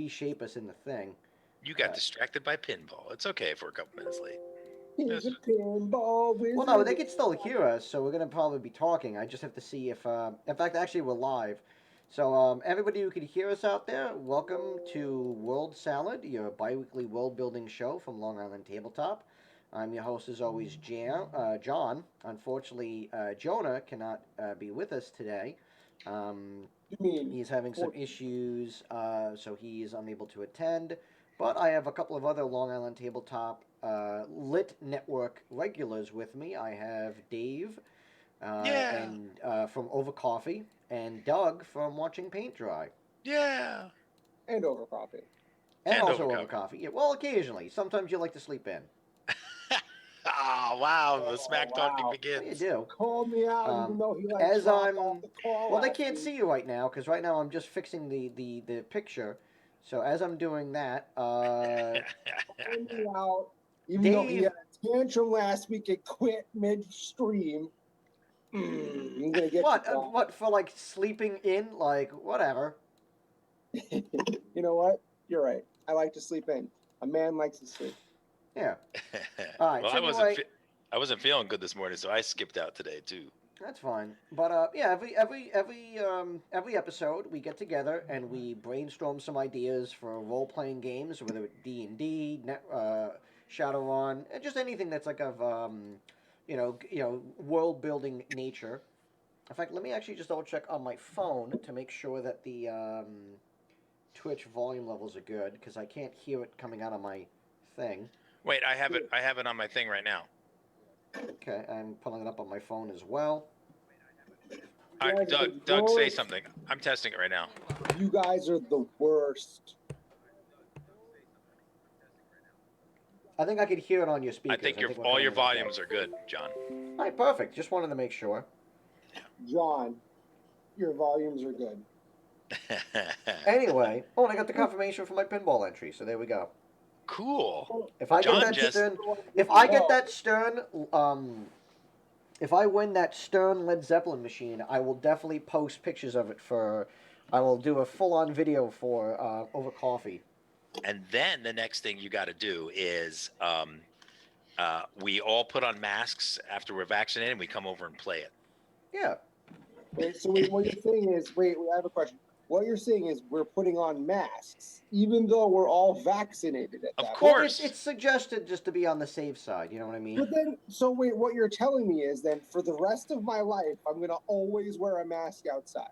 reshape us in the thing. You got distracted by pinball. It's okay if we're a couple minutes late. He's a Yes. pinball wizard. Well, no, they can still hear us, so we're gonna probably be talking. I just have to see if, in fact, actually, we're live. So, everybody who can hear us out there, welcome to World Salad, your biweekly world-building show from Long Island Tabletop. I'm your host, as always, John. Unfortunately, Jonah cannot be with us today. You mean He's having some issues, so he is unable to attend. But I have a couple of other Long Island Tabletop LITT Network regulars with me. I have Dave Yeah. and from Over Coffee, and Doug from Watching Paint Dry. Yeah. and over coffee? And also Over Over Coffee. Yeah, well, occasionally. Sometimes you like to sleep in. Oh, wow. The smack talking wow. What do you begins. do? Called me out, even though he like As dropped I'm, off the call. well, they last can't week. see you right now because right now I'm just fixing the picture. So as I'm doing that, Called me out, even Dave- though he had a tantrum last week and quit midstream. I'm gonna get what? you. Bob. What for? Like sleeping in? Like whatever. You know what? You're right. I like to sleep in. A man likes to sleep. Yeah. All right. Well, So anyway, I wasn't feeling good this morning, so I skipped out today too. that's fine. But yeah, every episode we get together and we brainstorm some ideas for role playing games, whether it D&D, Shadowrun, and just anything that's like of world building nature. In fact, let me actually just double check on my phone to make sure that the Twitch volume levels are good because I can't hear it coming out of my thing. Wait, I have it on my thing right now. Okay, I'm pulling it up on my phone as well. All right, Doug, say something. I'm testing it right now. You guys are the worst. I think I could hear it on your I speakers. think we're all your coming in volumes are good, John. okay. All right, perfect. Just wanted to make sure. John, your volumes are good. Anyway, and I got the confirmation for my pinball entry, so there we go. Cool. If I John get that just- Stern, if I get that Stern, if I win that Stern Led Zeppelin machine, I will definitely post pictures of it for. I will do a full-on video for Over Coffee. And then the next thing you got to do is we all put on masks after we're vaccinated and we come over and play it. Yeah. Wait, so what you're saying is, wait, I have a question. What you're saying is we're putting on masks, even though we're all vaccinated at Of that course. Well, it's suggested just to be on the safe side. You know what I mean? But then, so wait, what you're telling me is then for the rest of my life, I'm going to always wear a mask outside.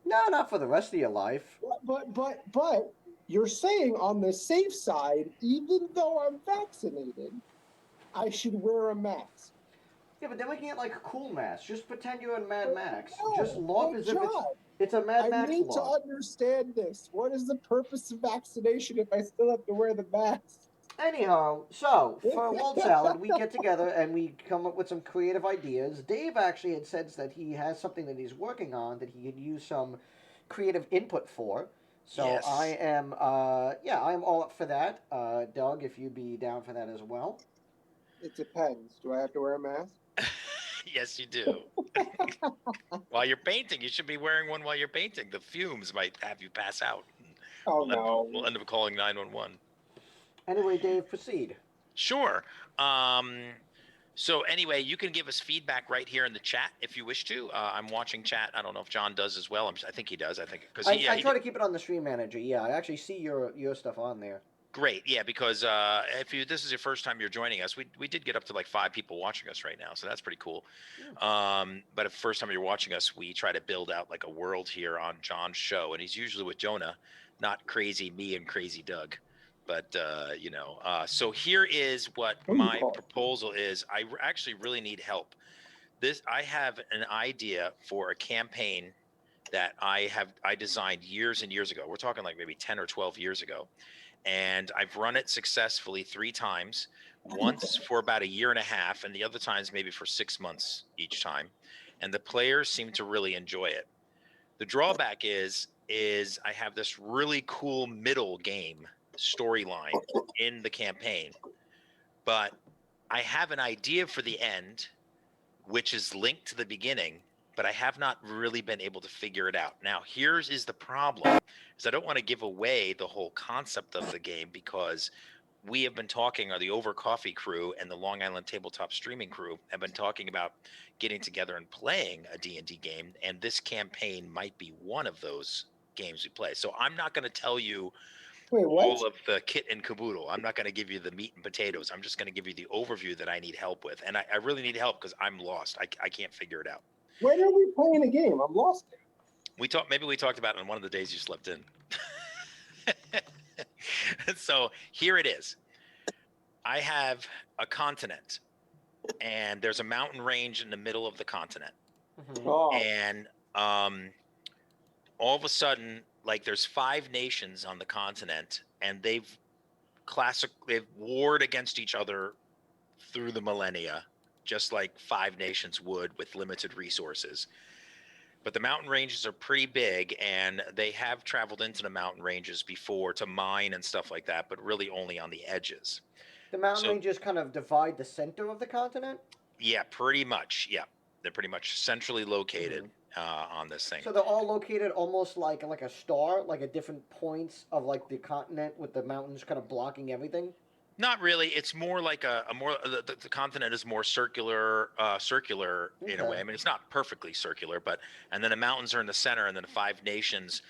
No, not for the rest of your life. But you're saying on the safe side, even though I'm vaccinated, I should wear a mask. Yeah, but then we can get like cool masks. Just pretend you're in Mad Max. No, Just lob as if John, it's a Mad I Max need to lob. understand this. What is the purpose of vaccination if I still have to wear the mask? Anyhow, so for World Salad, we get together and we come up with some creative ideas. Dave actually had said that he has something that he's working on that he could use some creative input for. So Yes. I am all up for that. Doug, if you'd be down for that as well. It depends. Do I have to wear a mask? Yes, you do. While you're painting, you should be wearing one while you're painting. The fumes might have you pass out. Oh, no. We'll end up calling 911. Anyway, Dave, proceed. Sure. So anyway, you can give us feedback right here in the chat if you wish to. I'm watching chat. I don't know if John does as well. I think he does. I think because I try to keep it on the stream manager. Yeah, I actually see your stuff on there. Great, yeah, because this is your first time you're joining us, we did get up to like 5 people watching us right now, so that's pretty cool. But if first time you're watching us, we try to build out like a world here on John's show, and he's usually with Jonah, not crazy me and crazy Doug. But so here is what my proposal is. I actually really need help. I have an idea for a campaign that I designed years and years ago. We're talking like maybe 10 or 12 years ago. And I've run it successfully 3 times, once for about a year and a half, and the other times maybe for 6 months each time. And the players seem to really enjoy it. The drawback is I have this really cool middle game storyline in the campaign, but I have an idea for the end, which is linked to the beginning, but but I have not really been able to figure it out. Now, is the problem: is I don't want to give away the whole concept of the game because we have been talking, or the Over Coffee crew and the Long Island Tabletop Streaming crew have been talking about getting together and playing a D&D game, and this campaign might be one of those games we play. So I'm not going to tell you Wait, what? all of the kit and caboodle. I'm not going to give you the meat and potatoes. I'm just going to give you the overview that I need help with, and I really need help because I'm lost. I can't figure it out. When are we playing a game? I'm lost. Maybe we talked about it on one of the days you slept in. So here it is. I have a continent, and there's a mountain range in the middle of the continent. Mhm. Oh, And all of a sudden, like, there's 5 nations on the continent, and they've warred against each other through the millennia, just like 5 nations would with limited resources. But the mountain ranges are pretty big, and they have traveled into the mountain ranges before to mine and stuff like that, but really only on the edges. The mountain So ranges kind of divide the center of the continent. yeah, pretty much. Yeah, they're pretty much centrally located on this thing. So they're all located almost like a star, like at different points of like the continent, with the mountains kind of blocking everything. Not really. It's more like a more the continent is more circular in a way. Okay. I mean, it's not perfectly circular, but and then the mountains are in the center, and then the 5 nations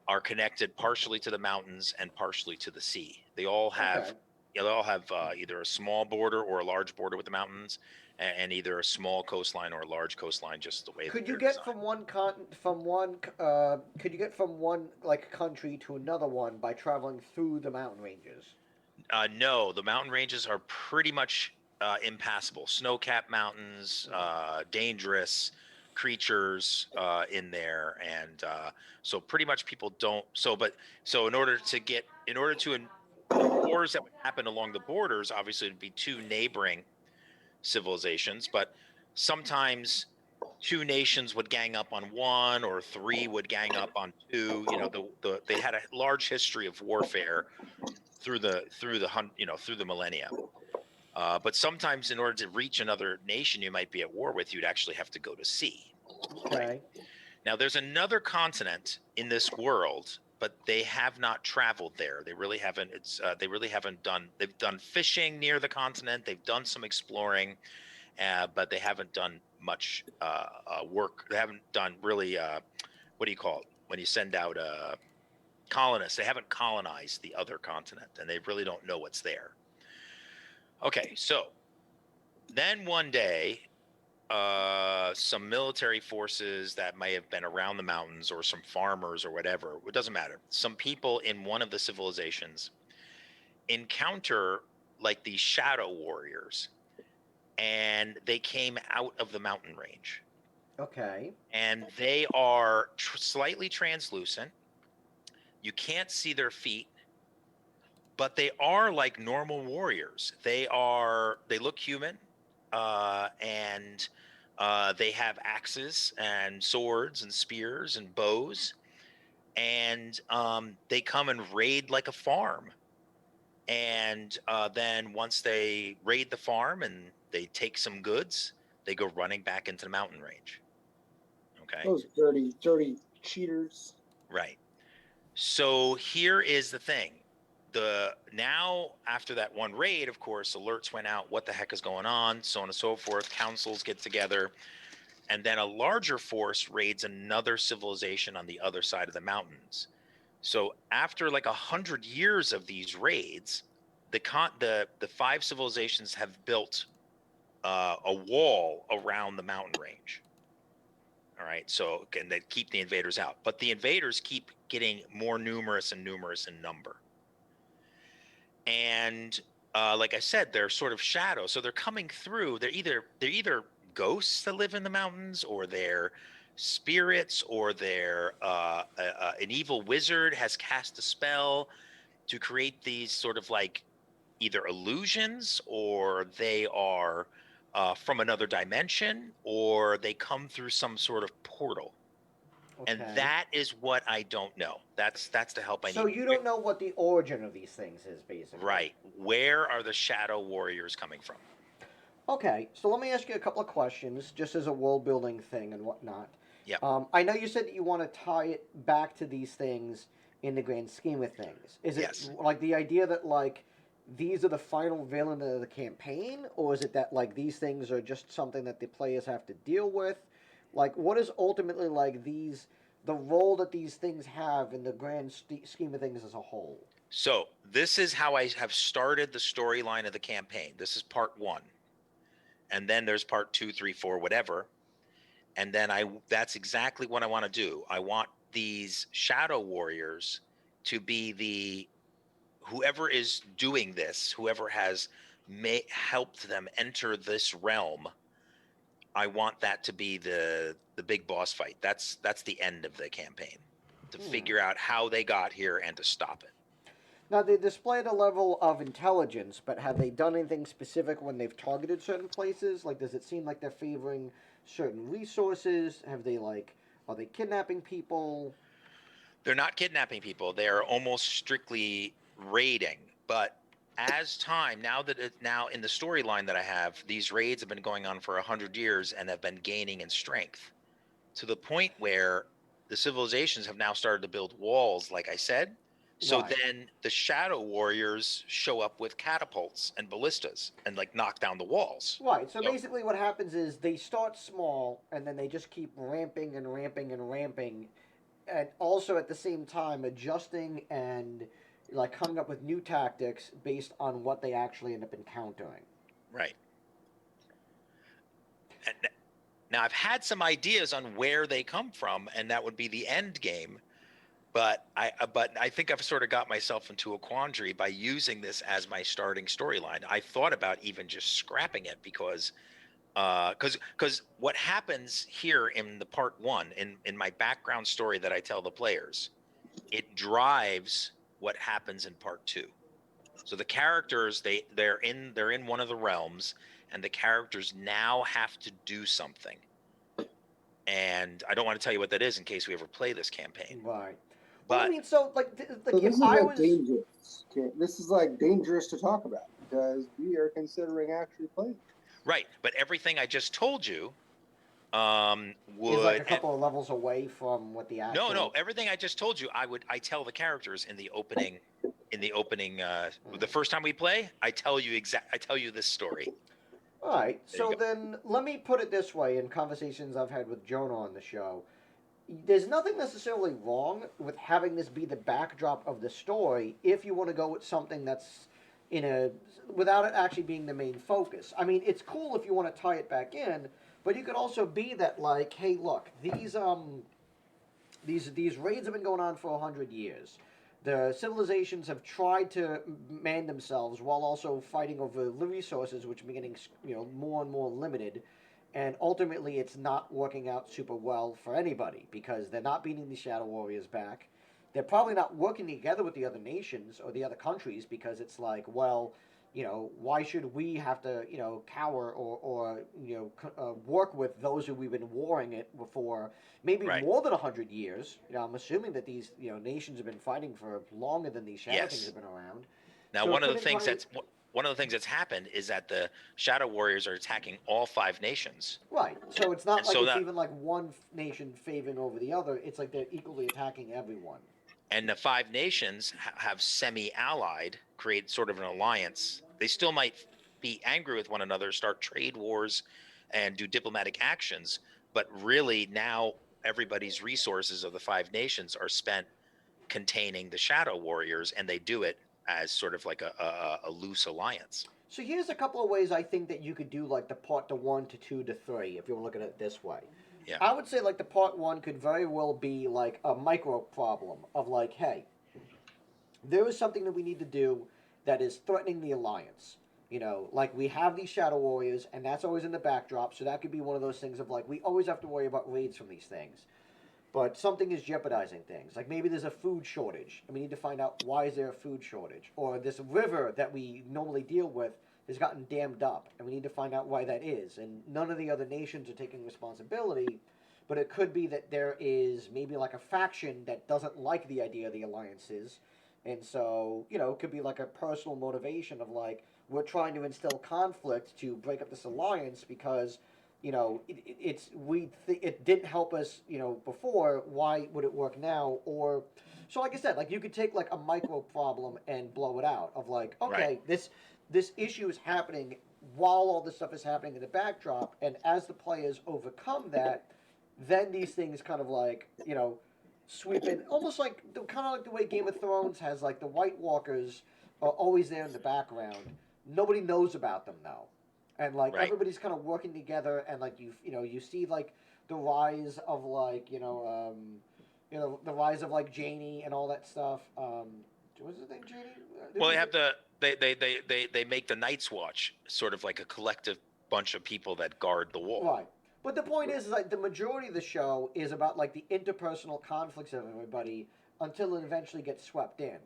are connected partially to the mountains and partially to the sea. They all have Okay. either a small border or a large border with the mountains, and either a small coastline or a large coastline, just the way that Could you they're get designed. from one could you get from one like country to another one by traveling through the mountain ranges? No, the mountain ranges are pretty much impassable. Snow-capped mountains, dangerous creatures in there, and so pretty much people don't. So in order to the wars that would happen along the borders, obviously it'd be 2 neighboring civilizations, but sometimes 2 nations would gang up on one, or 3 would gang up on 2. They had a large history of warfare through the millennia. But sometimes, in order to reach another nation you might be at war with, you'd actually have to go to sea. Okay. Right. Now, there's another continent in this world, but they have not traveled there. They really haven't. They really haven't done. They've done fishing near the continent. They've done some exploring, but they haven't done much work. They haven't done really. What do you call it when you send out colonists? They haven't colonized the other continent, and they really don't know what's there. Okay, so then one day, some military forces that may have been around the mountains, or some farmers or whatever, it doesn't matter. Some people in one of the civilizations encounter like these shadow warriors, and they came out of the mountain range, Okay. and they are slightly translucent. You can't see their feet, but they are like normal warriors. They look human, and they have axes and swords and spears and bows, and they come and raid like a farm. And then once they raid the farm and they take some goods, they go running back into the mountain range. Okay. those dirty, dirty cheaters. Right. So here is the thing. Now, after that one raid, of course, alerts went out. What the heck is going on? So on and so forth. Councils get together, and then a larger force raids another civilization on the other side of the mountains. So after like 100 years of these raids, the 5 civilizations have built a wall around the mountain range. All right, so can they keep the invaders out? But the invaders keep getting more numerous and numerous in number. And like I said, they're sort of shadows, so they're coming through. They're either ghosts that live in the mountains, or they're spirits, or they're an evil wizard has cast a spell to create these sort of like either illusions, or they are from another dimension, or they come through some sort of portal. And Okay. that is what I don't know. That's the help I So need. you don't know what the origin of these things is, basically. Right. Where are the shadow warriors coming from? Okay, so let me ask you a couple of questions, just as a world building thing and whatnot. Yep. I know you said that you want to tie it back to these things in the grand scheme of things. Is it Yes. like the idea that like these are the final villain of the campaign, or is it that like these things are just something that the players have to deal with? Like, what is ultimately like the role that these things have in the grand scheme of things as a whole? So this is how I have started the storyline of the campaign. This is part one, and then there's part two, three, four, whatever. And then that's exactly what I want to do. I want these shadow warriors to be the whoever is doing this, whoever has helped them enter this realm. I want that to be the big boss fight. That's the end of the campaign, to Hmm. figure out how they got here and to stop it. Now they displayed a level of intelligence, but have they done anything specific when they've targeted certain places? Like, does it seem like they're favoring certain resources? Have they like, are they kidnapping people? They're not kidnapping people. They are almost strictly raiding. But as time, now that now in the storyline that I have, these raids have been going on for 100 years and have been gaining in strength to the point where the civilizations have now started to build walls, like I said. So Right, then the shadow warriors show up with catapults and ballistas and like knock down the walls. right. So So basically, what happens is they start small, and then they just keep ramping and ramping and ramping, and also at the same time adjusting and like coming up with new tactics based on what they actually end up encountering. right. And now I've had some ideas on where they come from, and that would be the end game. But I think I've sort of got myself into a quandary by using this as my starting storyline. I thought about even just scrapping it because what happens here in the part one in my background story that I tell the players, it drives what happens in part two. So the characters they're in one of the realms, and the characters now have to do something. And I don't want to tell you what that is in case we ever play this campaign. Right. Well, I But mean, so like So if this is I like was dangerous. Okay? This is like dangerous to talk about because we are considering actually playing. right, but everything I just told you is like would a couple of levels away from what the no, actual. everything I just told you, I tell the characters in the opening the Mm. first time we play, I tell you this story. All right, There you so go. then let me put it this way: in conversations I've had with Jonah on the show, there's nothing necessarily wrong with having this be the backdrop of the story if you want to go with something that's in a without it actually being the main focus. I mean, it's cool if you want to tie it back in, but you could also be that like, hey, look, these raids have been going on for 100 years. The civilizations have tried to man themselves while also fighting over the resources, which are getting more and more limited, and ultimately it's not working out super well for anybody because they're not beating the Shadow Warriors back. They're probably not working together with the other nations or the other countries because it's like, well, why should we have to, cower or work with those who we've been warring it for maybe Right. more than 100 years. I'm assuming that these nations have been fighting for longer than these shadow things Yes. have been around. Now So it could entirely one of the things that's happened is that the shadow warriors are attacking all five nations. right. So it's not And like so it's that even like one nation favoring over the other. It's like they're equally attacking everyone. and the five nations have semi-allied, create sort of an alliance. They still might be angry with one another, start trade wars, and do diplomatic actions. But really, now everybody's resources of the five nations are spent containing the shadow warriors, and they do it as sort of like a loose alliance. So here's a couple of ways I think that you could do like the part to one to two to three if you're looking at it this way. Yeah. I would say like the part one could very well be like a micro problem of like, hey, there is something that we need to do that is threatening the alliance. Like we have these shadow warriors, and that's always in the backdrop. So that could be one of those things of like we always have to worry about raids from these things, but something is jeopardizing things. Like maybe there's a food shortage, and we need to find out why is there a food shortage, or this river that we normally deal with has gotten dammed up, and we need to find out why that is. And none of the other nations are taking responsibility. But it could be that there is maybe like a faction that doesn't like the idea of the alliances, And so, it could be like a personal motivation of like, we're trying to instill conflict to break up this alliance because, it didn't help us, before. Why would it work now? Or, so like I said, like you could take like a micro problem and blow it out of like, Right. okay, this issue is happening while all this stuff is happening in the backdrop, and as the players overcome that, then these things kind of like, sweep in, almost like kind of like the way Game of Thrones has like the White Walkers are always there in the background. Nobody knows about them though, and like Right. everybody's kind of working together, and like you see like the rise of like the rise of like Janie and all that stuff. What's his name, Janie? Well, they have they make the Night's Watch sort of like a collective bunch of people that guard the wall. Right. But the point is like the majority of the show is about like the interpersonal conflicts of everybody until it eventually gets swept in.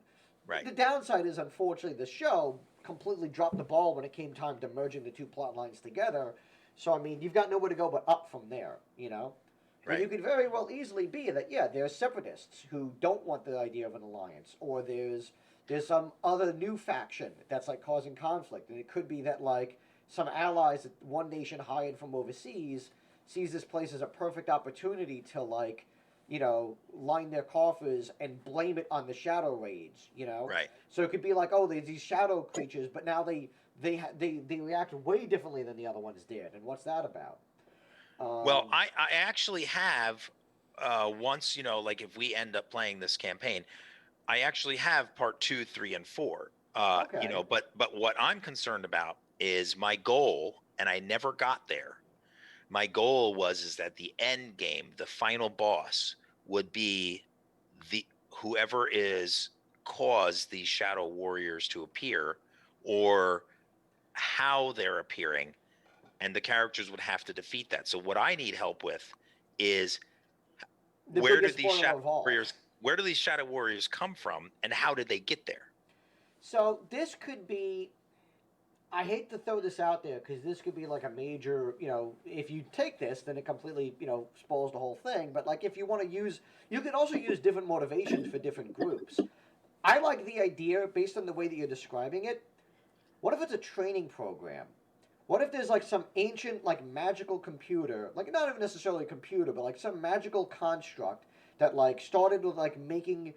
Right. The downside is, unfortunately, the show completely dropped the ball when it came time to merging the two plot lines together. So, I mean, you've got nowhere to go but up from there, Right. And you could very well easily be that, yeah, there's separatists who don't want the idea of an alliance, or there's some other new faction that's like causing conflict, and it could be that like some allies that one nation hired from overseas sees this place as a perfect opportunity to like line their coffers and blame it on the shadow raids. Right. So it could be like, oh, there's these shadow creatures, but now they react way differently than the other ones did, and what's that about? Well, I actually have once, like if we end up playing this campaign, I actually have part 2, 3, and 4. Okay. But what I'm concerned about is my goal, and I never got there. My goal is that the end game, the final boss, would be the whoever is caused these shadow warriors to appear, or how they're appearing, and the characters would have to defeat that. So what I need help with is The where do biggest these spoiler shadow of all. warriors where do these shadow warriors come from, and how did they get there? So this could be. I hate to throw this out there because this could be like a major, if you take this, then it completely, spoils the whole thing. But like if you want to use, you could also use different motivations for different groups. I like the idea based on the way that you're describing it. What if it's a training program? What if there's like some ancient, like magical computer, like not even necessarily a computer, but like some magical construct that like started with like making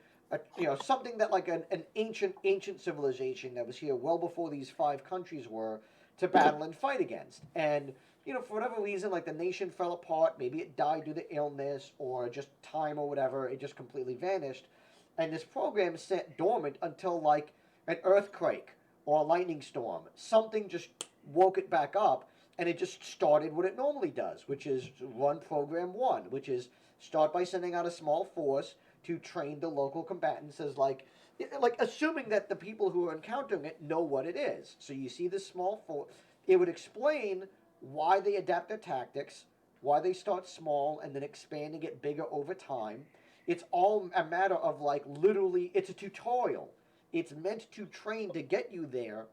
something that like an ancient civilization that was here well before these 5 countries were to battle and fight against. And for whatever reason, like the nation fell apart. Maybe it died due to illness or just time or whatever. It just completely vanished. And this program sat dormant until like an earthquake or a lightning storm. Something just woke it back up, and it just started what it normally does, which is run program 1, which is start by sending out a small force to train the local combatants as like assuming that the people who are encountering it know what it is. So you see this small force. It would explain why they adapt their tactics, why they start small and then expand and get bigger over time. It's all a matter of like literally, it's a tutorial. It's meant to train to get you there.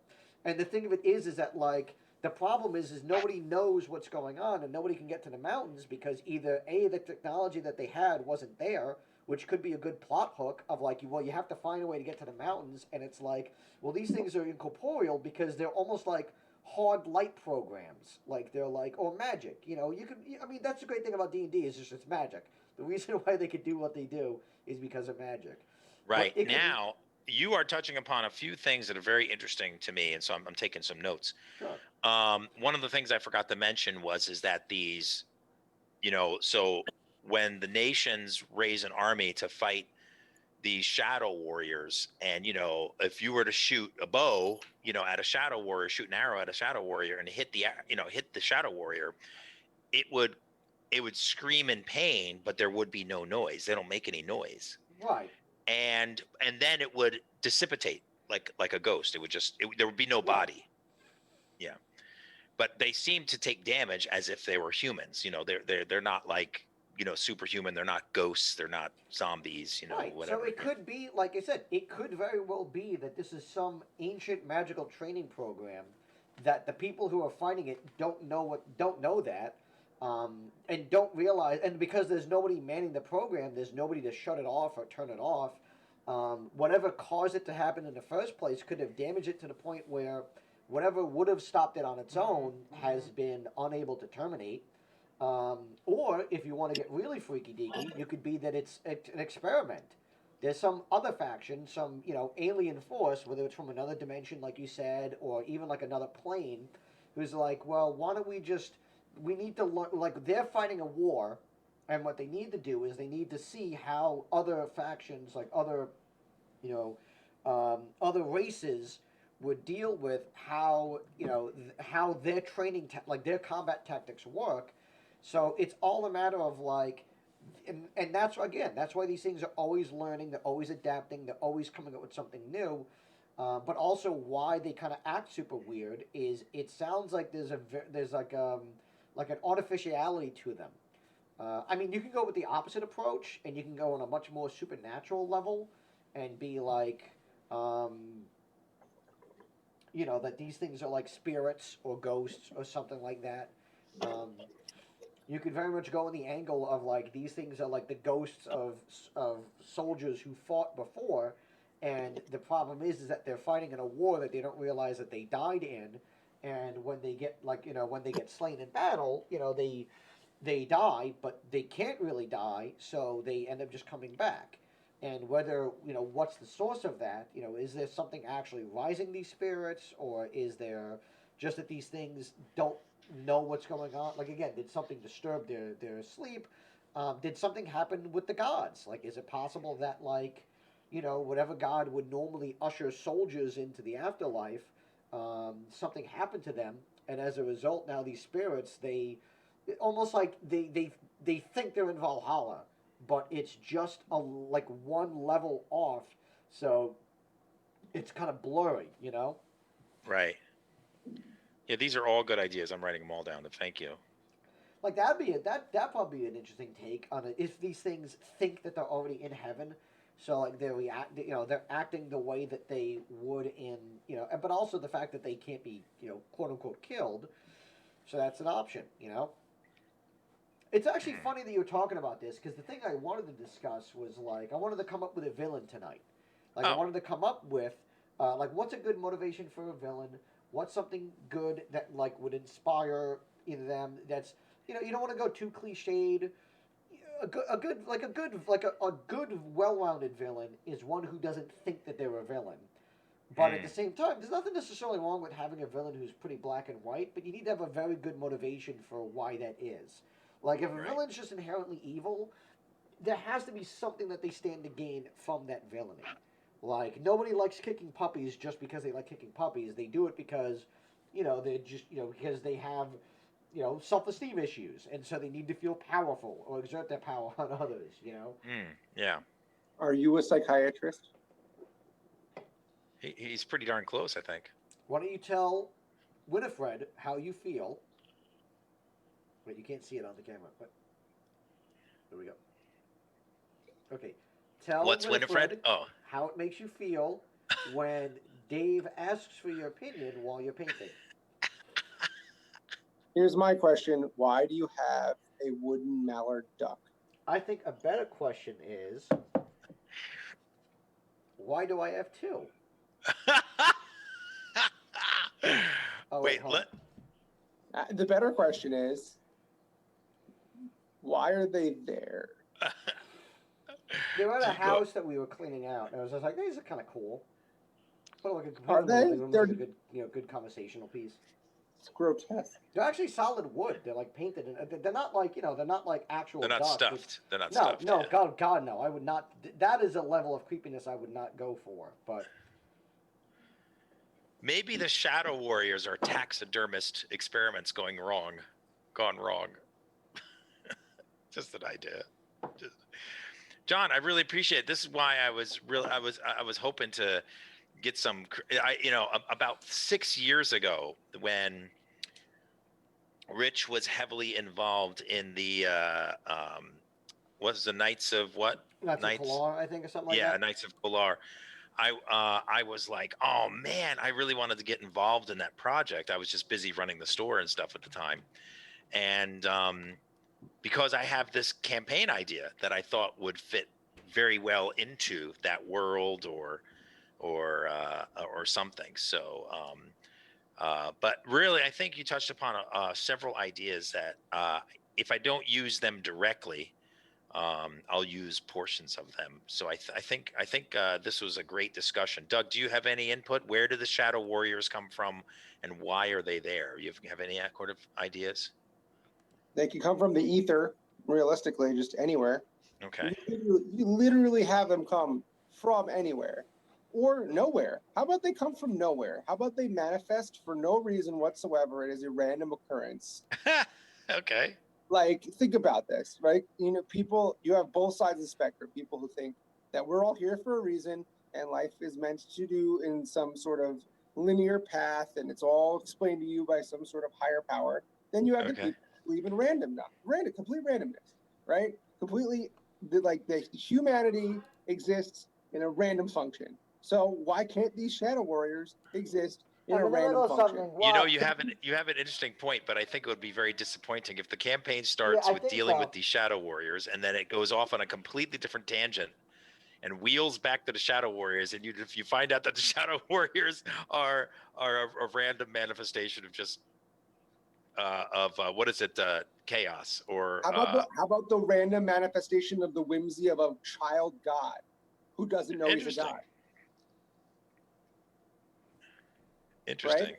And the thing of it is that like the problem is nobody knows what's going on, and nobody can get to the mountains because either A, the technology that they had wasn't there, which could be a good plot hook of like, well, you have to find a way to get to the mountains, and it's like, well, these things are incorporeal because they're almost like hard light programs, like they're like, or magic. You could, I mean, that's the great thing about D&D is just it's magic. The reason why they could do what they do is because of magic. Right now, you are touching upon a few things that are very interesting to me, and so I'm taking some notes. Sure. One of the things I forgot to mention is that these, so when the nations raise an army to fight these shadow warriors, and if you were to shoot a bow, at a shadow warrior, shoot an arrow at a shadow warrior, and hit the shadow warrior, it would scream in pain, but there would be no noise. They don't make any noise. Right. And then it would dissipate like a ghost. It would there would be no body. Yeah. But they seem to take damage as if they were humans. They're not like, superhuman. They're not ghosts. They're not zombies, right. whatever. So it could be, like I said, it could very well be that this is some ancient magical training program that the people who are fighting it don't know that, and don't realize, and because there's nobody manning the program, there's nobody to shut it off or turn it off. whatever caused it to happen in the first place could have damaged it to the point where whatever would have stopped it on its own has been unable to terminate. Or if you want to get really freaky deaky, you could be that it's an experiment. There's some other faction, some alien force, whether it's from another dimension, like you said, or even like another plane, who's like, well, why don't we just? We need to learn. Like they're fighting a war, and what they need to do is they need to see how other factions, like you know, other races would deal with how how their training like their combat tactics work. So it's all a matter of like, and that's why these things are always learning, they're always adapting, they're always coming up with something new. But also why they kind of act super weird is it sounds like there's like an artificiality to them. I mean, you can go with the opposite approach, and you can go on a much more supernatural level, and be like, um, that these things are like spirits or ghosts or something like that. Um, you could very much go in the angle of like these things are like the ghosts of soldiers who fought before, and the problem is that they're fighting in a war that they don't realize that they died in, and when they get when they get slain in battle, they die, but they can't really die, so they end up just coming back. And whether, what's the source of that? Is there something actually rising these spirits, or is there just that these things don't know what's going on? Like, again, did something disturb their sleep? Did something happen with the gods? Like, is it possible that, like, whatever god would normally usher soldiers into the afterlife, something happened to them, and as a result, now these spirits, almost like they think they're in Valhalla, but it's just like one level off, so it's kind of blurry. Right. Yeah, these are all good ideas. I'm writing them all down. Thank you. Like that probably be an interesting take on it if these things think that they're already in heaven, so like they're acting the way that they would in but also the fact that they can't be quote unquote killed, so that's an option. It's actually funny that you were talking about this because the thing I wanted to discuss was like I wanted to come up with a villain tonight. Like I Oh, wanted to come up with like what's a good motivation for a villain? What's something good that like would inspire either them? That's you don't want to go too cliched. A good well-rounded villain is one who doesn't think that they're a villain. But at the same time, there's nothing necessarily wrong with having a villain who's pretty black and white, but you need to have a very good motivation for why that is. Like, if a right. villain's just inherently evil, there has to be something that they stand to gain from that villainy. Like, nobody likes kicking puppies just because they like kicking puppies. They do it because, they just, because they have, self-esteem issues, and so they need to feel powerful or exert their power on others. Yeah. Are you a psychiatrist? He's pretty darn close, I think. Why don't you tell Winifred how you feel? But you can't see it on the camera. But there we go. Okay. Tell What's Winifred? Winifred Oh, how it makes you feel when Dave asks for your opinion while you're painting. Here's my question. Why do you have a wooden mallard duck? I think a better question is, why do I have two? Oh, wait, wait. hold on. The better question is, why are they there? They were at a house that we were cleaning out, and I was just like, these are kind of cool. Put like a Are computer in the they? living room They're is a good conversational piece. It's grotesque. They're actually solid wood. They're like painted. They're not like they're not like actual. They're not ducks. stuffed. They're not No, stuffed. no, Yeah. God, no. I would not. That is a level of creepiness I would not go for. But Maybe the Shadow Warriors are taxidermist experiments gone wrong. Just an idea. John, I really appreciate it. This is why I was hoping to get some. About 6 years ago, when Rich was heavily involved in the was the Knights of what? Knights of Kalar, I think, or something like that. Yeah, Knights of Kalar. I was like, oh man, I really wanted to get involved in that project. I was just busy running the store and stuff at the time, and because I have this campaign idea that I thought would fit very well into that world or something. So, but really, I think you touched upon several ideas that if I don't use them directly, I'll use portions of them. So I think this was a great discussion. Doug, do you have any input? Where do the Shadow Warriors come from, and why are they there? You have any sort of ideas? They can come from the ether, realistically, just anywhere. Okay. You literally have them come from anywhere or nowhere. How about they come from nowhere? How about they manifest for no reason whatsoever? It is a random occurrence. Okay. Like, think about this, right? You know, people, you have both sides of the spectrum. People who think that we're all here for a reason and life is meant to do in some sort of linear path and it's all explained to you by some sort of higher power. Then you have the Okay. people who believe in complete randomness, right? Completely, the humanity exists in a random function. So why can't these shadow warriors exist in I'm a in the middle random of function? something. You know, What? you have an interesting point, but I think it would be very disappointing if the campaign Yeah, starts I with think dealing with so. these Shadow Warriors and then it goes off on a completely different tangent and wheels back to the Shadow Warriors, and if you find out that the Shadow Warriors are a random manifestation of just what is it, chaos or How about the random manifestation of the whimsy of a child god who doesn't know he's a interesting. god, Interesting. right?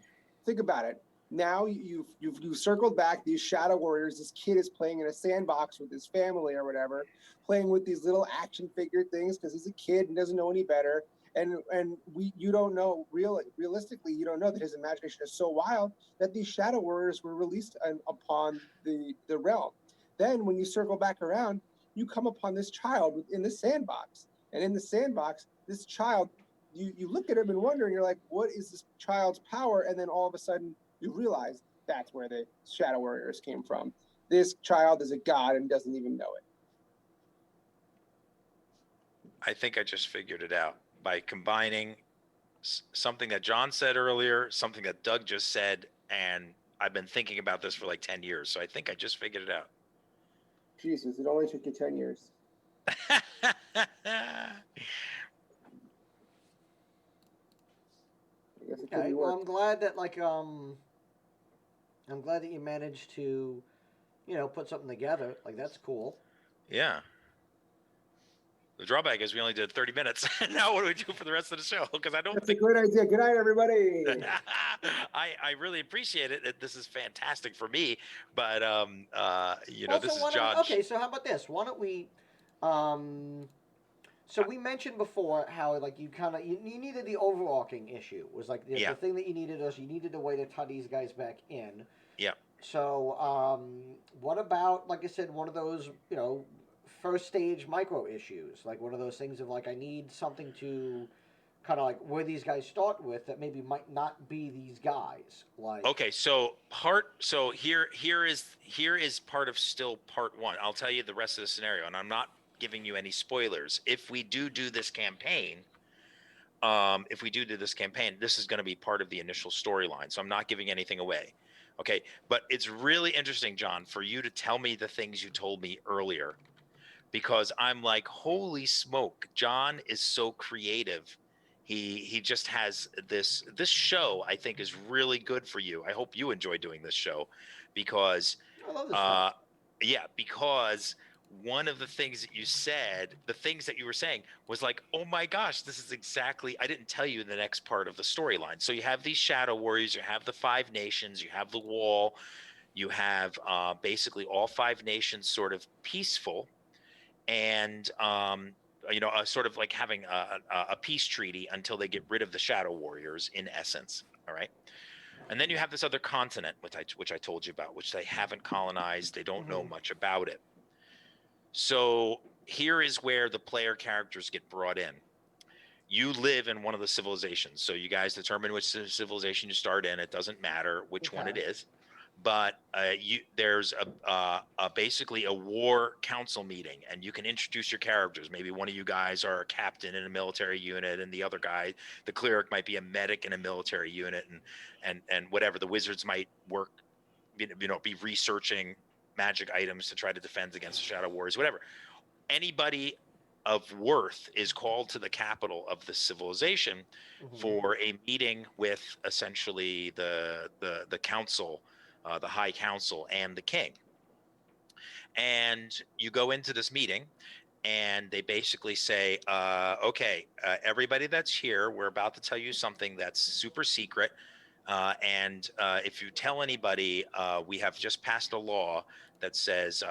Think about it. Now you've circled back these shadow warriors. This kid is playing in a sandbox with his family or whatever, playing with these little action figure things because he's a kid and doesn't know any better. And you don't know realistically, you don't know that his imagination is so wild that these shadow warriors were released upon the realm. Then when you circle back around, you come upon this child in the sandbox, and in the sandbox, this child, you look at him and wonder, and you're like, what is this child's power? And then all of a sudden you realize that's where the shadow warriors came from. This child is a god and doesn't even know it. I think I just figured it out by combining something that John said earlier, something that Doug just said, and I've been thinking about this for like 10 years. So I think I just figured it out. Jesus, it only took you 10 years. I guess it could Okay, be well, worse. I'm glad that I'm glad that you managed to, put something together. Like that's cool. Yeah. The drawback is we only did 30 minutes. Now what do we do for the rest of the show? Because I don't That's think a great idea. Good night, everybody. I really appreciate it. This is fantastic for me. But Also, this is why don't we? John. Okay, so how about this? Why don't we? Um, so we mentioned before how like you kind of you needed the overarching issue was like Yeah. the thing that you needed was you needed a way to tie these guys back in. Yeah. So what about like I said, one of those first stage micro issues, like one of those things of like I need something to kind of like where these guys start with that maybe might not be these guys. Like Okay, so here is part of still part one. I'll tell you the rest of the scenario, and I'm not giving you any spoilers. If we do this campaign, this is going to be part of the initial storyline. So I'm not giving anything away. Okay, but it's really interesting, John, for you to tell me the things you told me earlier, because I'm like, holy smoke, John is so creative. He just has this show I think is really good for you. I hope you enjoy doing this show because I love this stuff. yeah, because one of the things that you said, the things that you were saying was like, oh my gosh, this is exactly, I didn't tell you the next part of the storyline. So you have these shadow warriors, you have the 5 nations, you have the wall, you have basically all 5 nations sort of peaceful and sort of like having a peace treaty until they get rid of the shadow warriors in essence. All right. And then you have this other continent, which I told you about, which they haven't colonized. They don't know Mm-hmm. much about it. So here is where the player characters get brought in. You live in one of the civilizations. So you guys determine which civilization you start in. It doesn't matter which one it Okay. is. But there's basically a war council meeting, and you can introduce your characters. Maybe one of you guys are a captain in a military unit, and the other guy, the cleric, might be a medic in a military unit, and whatever. The wizards might work, be researching magic items to try to defend against the shadow warriors, whatever. Anybody of worth is called to the capital of the civilization Mm-hmm. for a meeting with essentially the council, the high council, and the king. And you go into this meeting, and they basically say, okay, everybody that's here, we're about to tell you something that's super secret. And if you tell anybody, we have just passed a law that says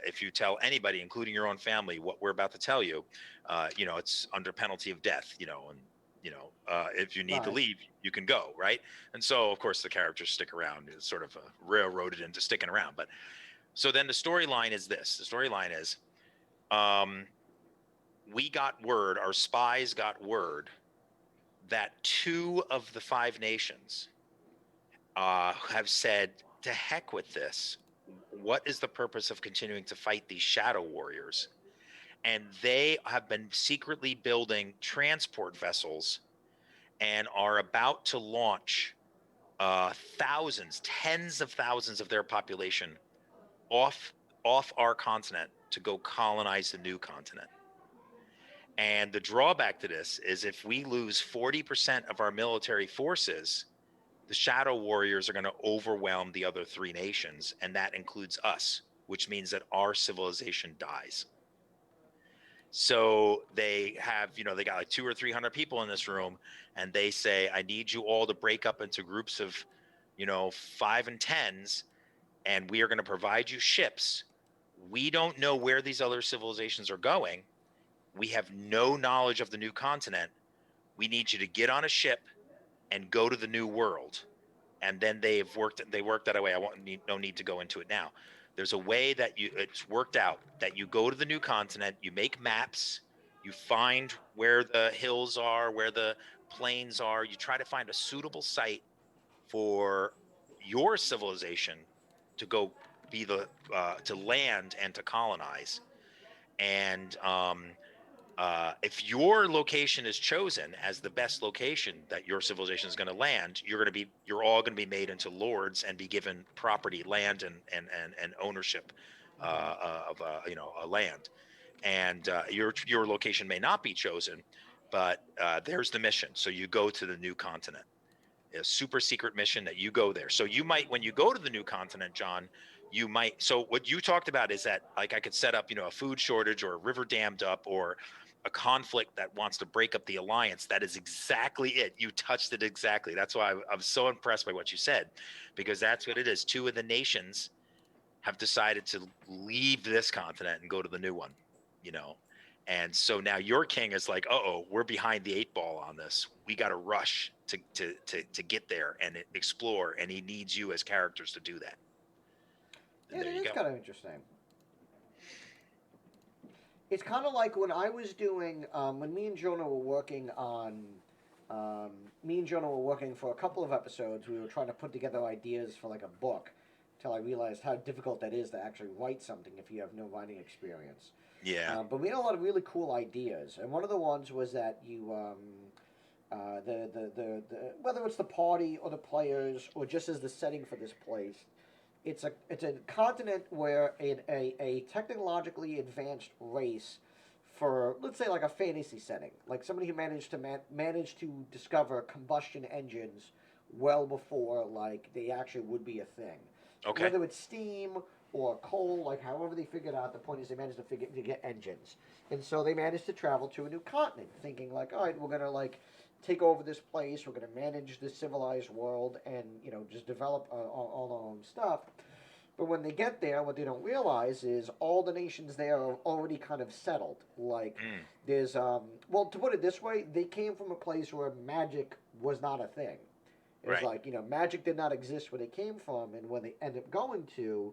if you tell anybody, including your own family, what we're about to tell you, it's under penalty of death, and if you need to Right. leave, you can go, right? And so, of course, the characters stick around. It's sort of railroaded into sticking around. But so then the storyline is this: the storyline is, um, we got word, our spies got word that two of the five nations have said, to heck with this. What is the purpose of continuing to fight these shadow warriors? And they have been secretly building transport vessels and are about to launch thousands, tens of thousands of their population off off our continent to go colonize the new continent. And the drawback to this is if we lose 40% of our military forces, the Shadow Warriors are going to overwhelm the other three nations, and that includes us, which means that our civilization dies. So they have, they got like 200 or 300 people in this room, and they say, I need you all to break up into groups of, 5 and 10s, and we are going to provide you ships. We don't know where these other civilizations are going. We have no knowledge of the new continent. We need you to get on a ship and go to the new world. And then they worked that away. No need to go into it now. There's a way that it's worked out that you go to the new continent, you make maps, you find where the hills are, where the plains are, you try to find a suitable site for your civilization to go be to land and to colonize. And if your location is chosen as the best location that your civilization is going to land, you're all going to be made into lords and be given property, land, and ownership of a land. And your location may not be chosen, but there's the mission. So you go to the new continent, a super secret mission that you go there. So you might, when you go to the new continent, John, you might. So what you talked about is that, like, I could set up, a food shortage or a river dammed up or a conflict that wants to break up the alliance. That is exactly it. You touched it exactly. That's why I'm so impressed by what you said, because that's what it is. Two of the nations have decided to leave this continent and go to the new one, you know. And so now your king is like, oh, we're behind the 8 ball on this. We got to rush to get there and explore, and he needs you as characters to do that. And Yeah, there it you is go. kind of interesting. It's kind of like when I was doing when me and Jonah were working on me and Jonah were working for a couple of episodes. We were trying to put together ideas for like a book, until I realized how difficult that is to actually write something if you have no writing experience. Yeah. But we had a lot of really cool ideas, and one of the ones was that you the whether it's the party or the players or just as the setting for this place, it's a continent where a technologically advanced race, for let's say like a fantasy setting, like somebody who managed to discover combustion engines well before like they actually would be a thing, Okay. whether it's steam or coal, like however they figured out. The point is they managed to get engines, and so they managed to travel to a new continent, thinking like, all right, we're gonna like take over this place. We're going to manage this civilized world, and just develop all our own stuff. But when they get there, what they don't realize is all the nations there are already kind of settled. Like Mm, there's well, to put it this way, they came from a place where magic was not a thing. It was right. like magic did not exist where they came from, and when they end up going to,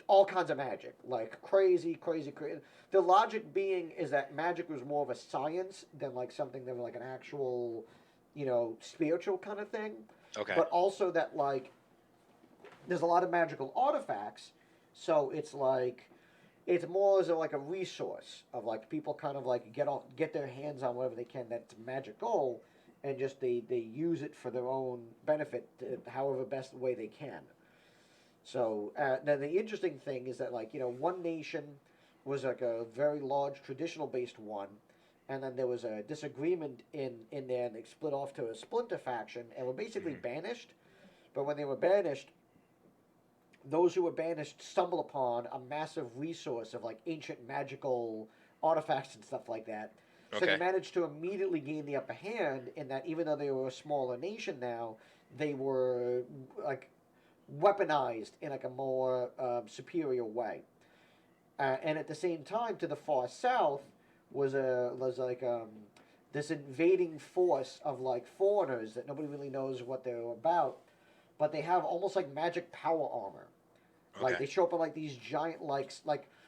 all kinds of magic, like crazy, crazy, crazy. The logic being is that magic was more of a science than like something that was like an actual, spiritual kind of thing. Okay. But also that like there's a lot of magical artifacts, so it's like it's more as like a resource of like people kind of like get their hands on whatever they can that's magical, and just they use it for their own benefit, however best way they can. So then the interesting thing is that like one nation was like a very large traditional based one, and then there was a disagreement in there, and they split off to a splinter faction and were basically Mhm. banished. But when they were banished, those who were banished stumbled upon a massive resource of like ancient magical artifacts and stuff like that. So they Okay. managed to immediately gain the upper hand in that even though they were a smaller nation now, they were like weaponized in like a more superior way. And at the same time, to the far south was like this invading force of like foreigners that nobody really knows what they're about, but they have almost like magic power armor. Like Okay. they show up in like these giant like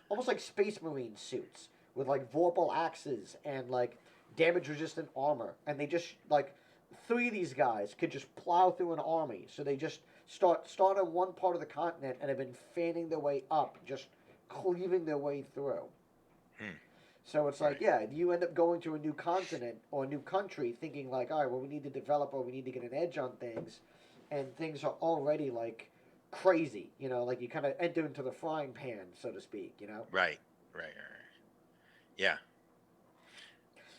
almost like space marine suits with like vorpal axes and like damage resistant armor, and they just like three of these guys could just plow through an army. So they just start on one part of the continent and have been fanning their way up, just cleaving their way through. Hmm. So it's like, Right. yeah, you end up going to a new continent or a new country thinking like, all right, well, we need to develop or we need to get an edge on things, and things are already like crazy, like you kind of enter into the frying pan, so to speak. Right. Right. Right. Yeah.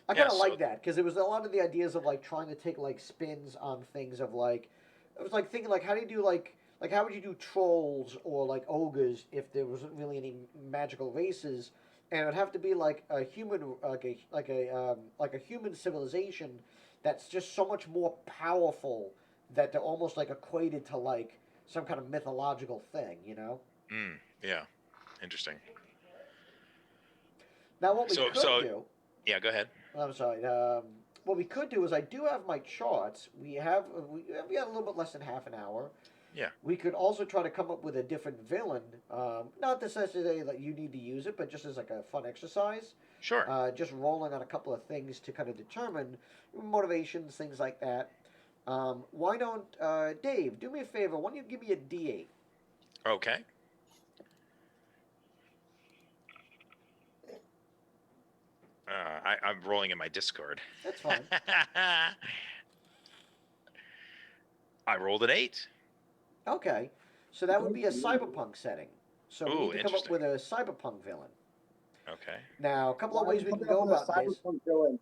I Yeah. kind of So like that because it was a lot of the ideas of like trying to take like spins on things of like, it was like thinking like, how do you do like how would you do trolls or like ogres if there wasn't really any magical races, and it would have to be like a human like a human civilization that's just so much more powerful that they're almost like equated to like some kind of mythological thing. yeah. Interesting. Now what we So could so do, yeah. Go ahead. I'm sorry. What we could do is I do have my charts. We have a little bit less than half an hour. Yeah. We could also try to come up with a different villain. Not necessarily that you need to use it, but just as like a fun exercise. Sure. Just rolling on a couple of things to kind of determine motivations, things like that. Why don't Dave do me a favor? Why don't you give me a D8? Okay. I'm rolling in my Discord. That's fine. I rolled an 8. Okay, so that would be a cyberpunk setting. So we need Ooh, to come up interesting. with a cyberpunk villain. Okay. Now, a couple Why of are we ways we can coming up go with a about this. cyberpunk villain?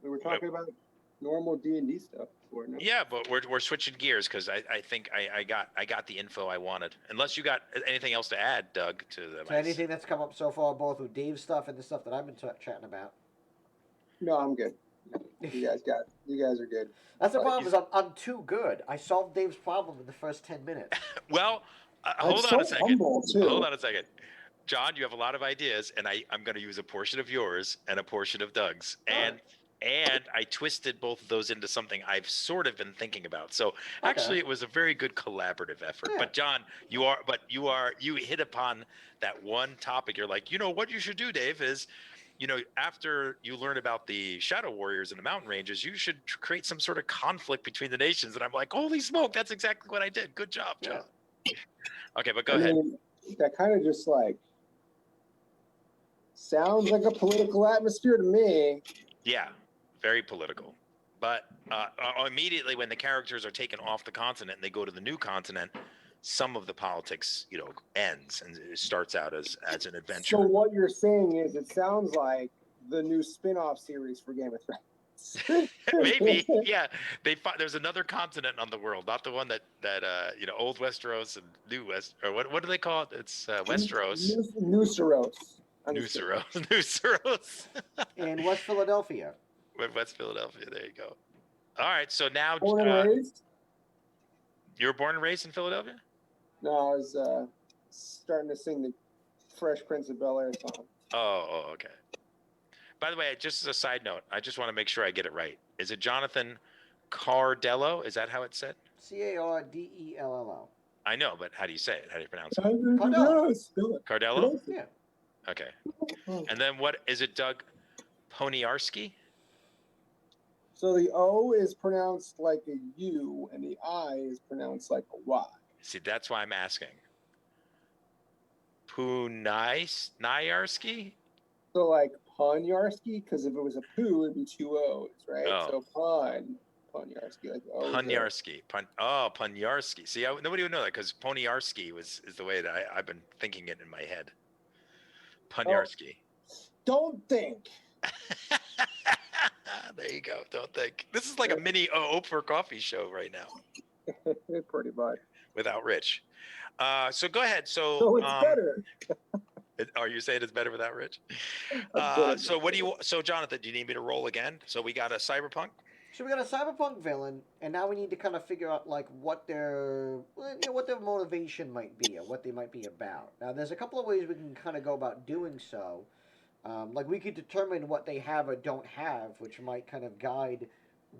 We were Wait, talking about normal D&D stuff before, no? yeah, but we're switching gears because I think I got the info I wanted. Unless you got anything else to add, Doug, to the To anything that's come up so far, both with Dave's stuff and the stuff that I've been chatting about. No, I'm good. You guys are good. That's the But problem. Is I'm too good. I solved Dave's problem in the first 10 minutes. Well, I'm hold on so a second. humble Hold too. on a second. John, you have a lot of ideas, and I'm going to use a portion of yours and a portion of Doug's, All right. and I twisted both of those into something I've sort of been thinking about. So Okay. actually, it was a very good collaborative effort. Yeah. But John, you hit upon that one topic. You're like, what you should do, Dave, is after you learn about the Shadow Warriors and the mountain ranges, you should create some sort of conflict between the nations. And I'm like, holy smoke, that's exactly what I did. Good job, John. Yeah. Okay, but go I ahead. mean, that kind of just like sounds like a political atmosphere to me. Yeah, very political. But immediately when the characters are taken off the continent and they go to the new continent, some of the politics, ends and it starts out as an adventure. So what you're saying is, it sounds like the new spin-off series for Game of Thrones. Maybe, yeah. There's another continent on the world, not the one that old Westeros and new West, or what do they call it? It's Westeros, Nooseros. Nooseros, Nooseros. In West Philadelphia. West Philadelphia. There you go. All right, so now Born and raised? you were born and raised in Philadelphia? No, I was starting to sing the Fresh Prince of Bel-Air song. Oh, okay. By the way, just as a side note, I just want to make sure I get it right. Is it Jonathan Cardello? Is that how it's said? Cardelllo. I know, but how do you say it? How do you pronounce it? Cardello. Cardello? Yeah. Okay. And then what is it, Doug? Poniarski? So the O is pronounced like a U, and the I is pronounced like a Y. See, that's why I'm asking. Puniarski? So like Ponyarski, because if it was a poo, it'd be two O's, right? Oh. So Ponyarski, like O. Puniarski. Puniarski. See, nobody would know that because Poniarski is the way that I've been thinking it in my head. Poniarski. Don't think. There you go. Don't think. This is like a mini Oprah coffee show right now. Pretty much. Without Rich. So go ahead. So, So it's better. Are you saying it's better without Rich? So what do you? So Jonathan, do you need me to roll again? So we got a cyberpunk. So we got a cyberpunk villain, and now we need to kind of figure out like what what their motivation might be, or what they might be about. Now, there's a couple of ways we can kind of go about doing so. Like we could determine what they have or don't have, which might kind of guide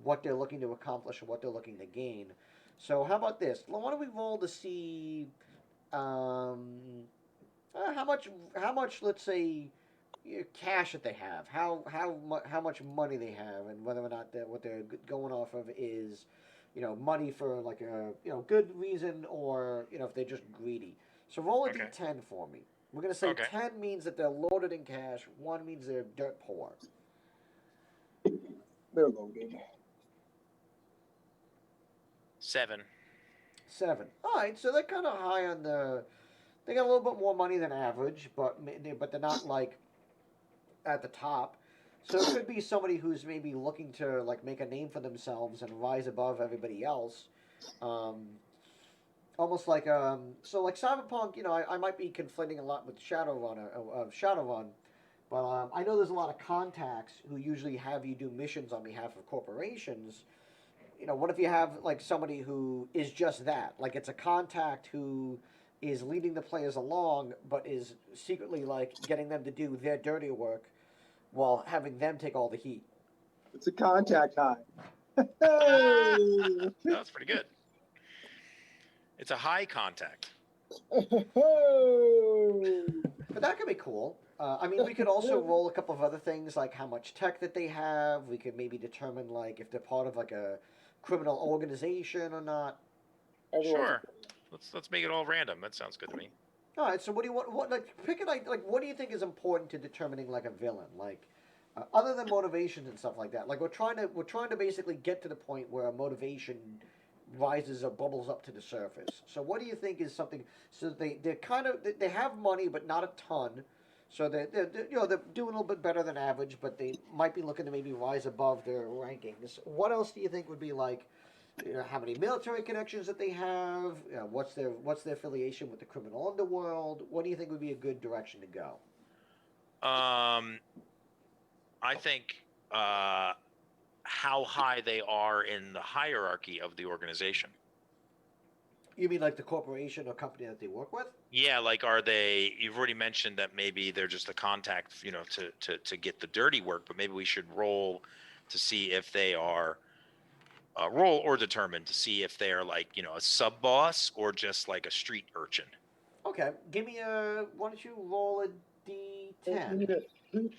what they're looking to accomplish or what they're looking to gain. So how about this? Why don't we roll to see um, how much let's say cash that they have, how much money they have, and whether or not what they're going off of is, money for like a good reason, or if they're just greedy. So roll a Okay. d10 for me. We're gonna say Okay. 10 means that they're loaded in cash. 1 means they're dirt poor. they're loaded. 7. 7. All right, so they're kind of high on the. They got a little bit more money than average, but they're not like at the top. So it could be somebody who's maybe looking to like make a name for themselves and rise above everybody else. Um, Almost like so like Cyberpunk, I might be conflating a lot with Shadowrun, but I know there's a lot of contacts who usually have you do missions on behalf of corporations. What if you have like somebody who is just that? Like it's a contact who is leading the players along, but is secretly like getting them to do their dirty work while having them take all the heat. It's a contact high. That's pretty good. It's a high contact. But that could be cool. I mean, we could also roll a couple of other things, like how much tech that they have. We could maybe determine like if they're part of like a criminal organization or not. Sure. Let's make it all random. That sounds good to me. All right. So what do you want? What like pick it like what do you think is important to determining like a villain? Like other than motivations and stuff like that. Like we're trying to basically get to the point where motivation rises or bubbles up to the surface. So what do you think is something? So they're kind of they have money but not a ton. So they're doing a little bit better than average, but they might be looking to maybe rise above their rankings. What else do you think would be like? How many military connections that they have? What's their affiliation with the criminal underworld? What do you think would be a good direction to go? I think how high they are in the hierarchy of the organization. You mean like the corporation or company that they work with? Yeah, like are they? You've already mentioned that maybe they're just a contact, to get the dirty work. But maybe we should roll to see if they are roll or determine to see if they're like a sub boss or just like a street urchin. Okay, give me a. Why don't you roll a You d10? need a street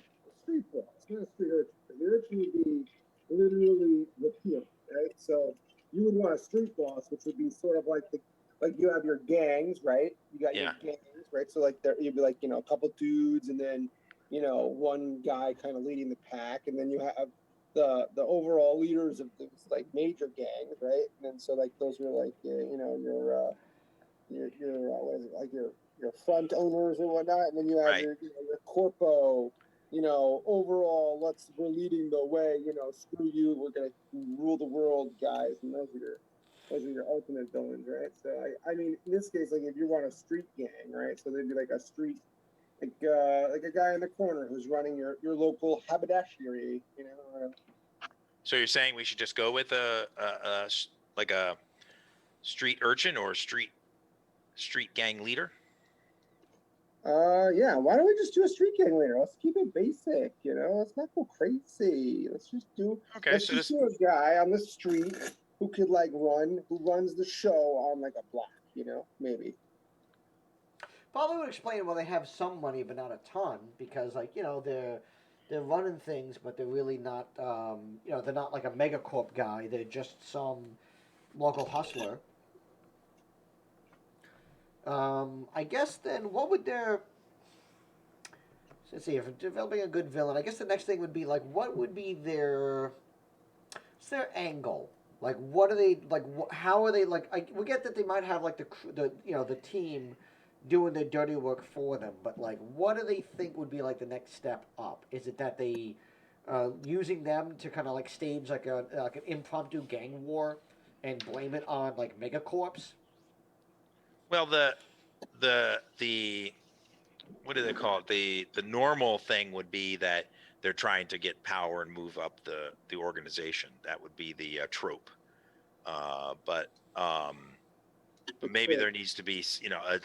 boss, not a street urchin. The urchin would be literally the pimp, right? So you would want a street boss, which would be sort of like you have your gangs, right? You got Yeah. your gangs, right? So like there you'd be like, a couple dudes and then, one guy kind of leading the pack, and then you have the overall leaders of those like major gangs, right? And then so like those are like your what is it, like your front owners and whatnot, and then you have Right. your corpo, overall we're leading the way, screw you, we're gonna rule the world, guys, and those are your ultimate villains, right? So I mean in this case, like if you want a street gang, right? So they'd be like a street like a guy in the corner who's running your local haberdashery, So you're saying we should just go with like a street urchin or a street gang leader? Yeah, why don't we just do a street gang leader? Let's keep it basic, let's not go crazy. Let's just do do a guy on the street who could who runs the show on like a block, maybe. Probably would explain why they have some money but not a ton, because they're running things, but they're really not. They're not like a megacorp guy. They're just some local hustler. I guess then what would their let's see, if developing a good villain, I guess the next thing would be like what would be what's their angle? Like what are they like? How are they like? We get that they might have like the team doing the dirty work for them. But like, what do they think would be like the next step up? Is it that they using them to kind of like stage like an impromptu gang war and blame it on like megacorps? Well, the what do they call it? The normal thing would be that they're trying to get power and move up the organization. That would be the trope. But maybe there needs to be,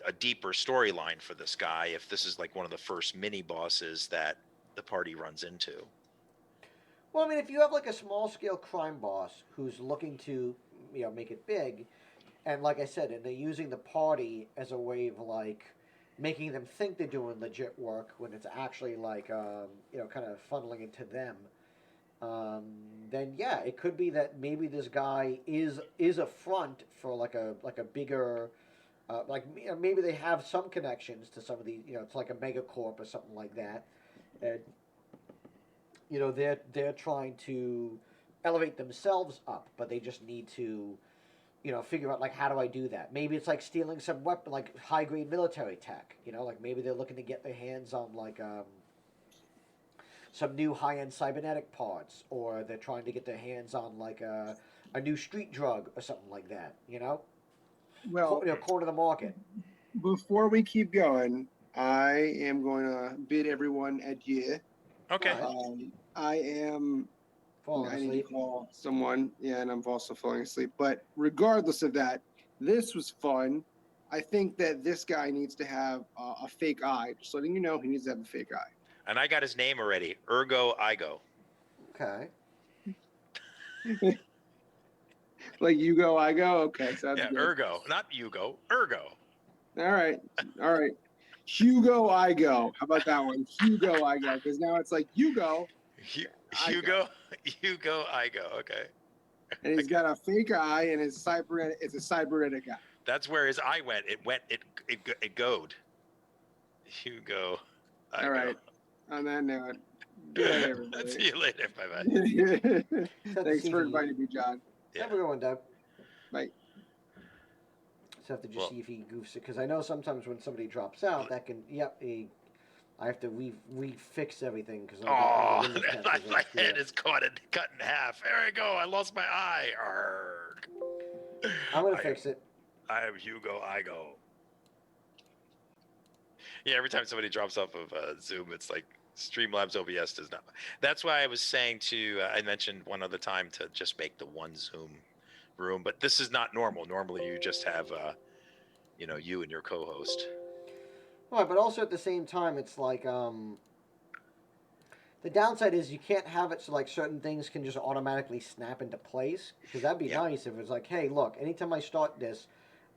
a deeper storyline for this guy if this is like one of the first mini bosses that the party runs into. Well, I mean, if you have like a small scale crime boss who's looking to, make it big, and like I said, and they're using the party as a way of like making them think they're doing legit work when it's actually like, kind of funneling into them. Um, then yeah, it could be that maybe this guy is a front for like a bigger, maybe they have some connections to some of these, it's like a megacorp or something like that, and they're trying to elevate themselves up, but they just need to figure out like how do I do that. Maybe it's like stealing some weapon, like high grade military tech. Like maybe they're looking to get their hands on like some new high end cybernetic parts, or they're trying to get their hands on like a new street drug or something like that. Well, Corner the market. before we keep going, I am going to bid everyone adieu. Okay. Right. I am. Falling I need to asleep. call someone. Yeah, and I'm also falling asleep. But regardless of that, this was fun. I think that this guy needs to have a fake eye. Just letting you know, he needs to have a fake eye. And I got his name already. Ergo Igo. Okay. Like you go, I go. Okay, sounds Yeah, good. Ergo, not Hugo. Ergo. All right, all right. Hugo, I go. How about that one? Hugo, I go. Because now it's like you go, I go. Hugo Igo. Okay. And he's got a fake eye, and his cybernetic. It's a cybernetic eye. That's where his eye went. It goed. Hugo. All right. On that note, good night, everybody. See you later. Bye bye. Thanks for inviting me, John. Have a good one, Doug. Bye. Just have to see if he goofs it, because I know sometimes when somebody drops out, that can I have to refix everything because my head is cut in half. There I go. I lost my eye. Arrgh. I'm gonna fix it. I am Hugo Igo. Yeah, every time somebody drops off of Zoom, it's like Streamlabs OBS does not. That's why I was saying I mentioned one other time to just make the one Zoom room, but this is not normal. Normally you just have, you and your co-host. Right, but also at the same time, it's like the downside is you can't have it so like certain things can just automatically snap into place, because that'd be nice if it's like, hey, look, anytime I start this,